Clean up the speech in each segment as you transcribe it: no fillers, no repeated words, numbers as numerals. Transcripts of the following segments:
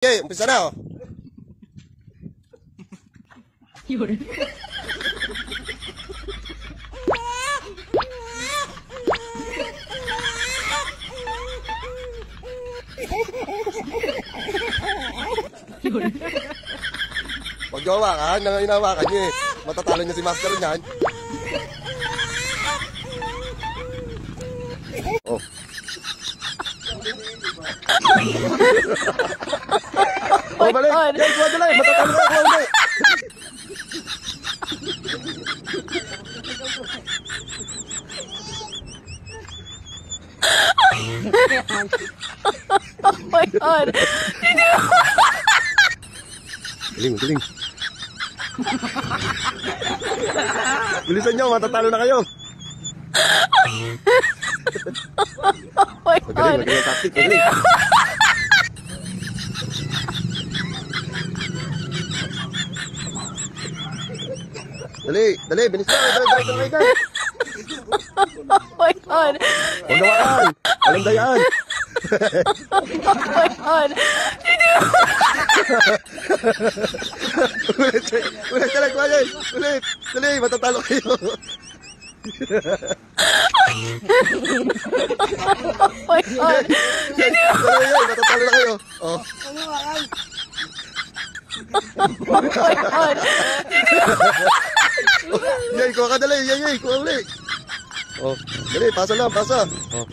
Okay, umpisa na oh. Yun. Huwag niyo hawakan, inahawakan niyo eh. Matatalo niyo si Master niyan. Oh. Oh, balik! Yan, kuha dala eh! Matatalo na ako ulit! Oh my God! Galing, galing. Bilisan nyo, matatalo na kayo. Oh my God! Magaling, magaling tactic, magaling. Dali, dali, bilis na, dali, dali. Oh my God! Huwag nawakan, alam dayaan. Oh my God! Ulit, ulit, dali, ulit, ulit. Dali, matatalo kayo. Oh my God! Dali, matatalo na kayo. Oh. Oh my God! Yay, kuha ka dali, yay, kuha ulit. Oh, dali, pasa lang, pasa. Oh.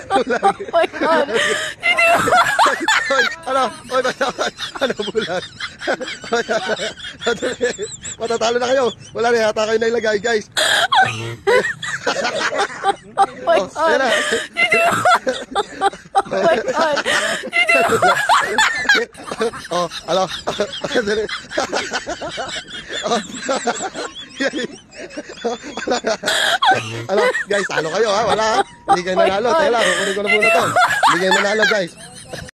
Oh my God! Oy, ano? Oy, ano bulag? Matatalo na kayo. Wala na, yata kayo nailagay, guys. Oh my Oh, ayan God! na. Oh my God! Oh, ano? Dali. Oh. Ano, guys, talo kayo ha? Wala ha? Hindi kayo nanalo. Teka lang, kukunin ko na muna to. Hindi kayo nanalo, guys.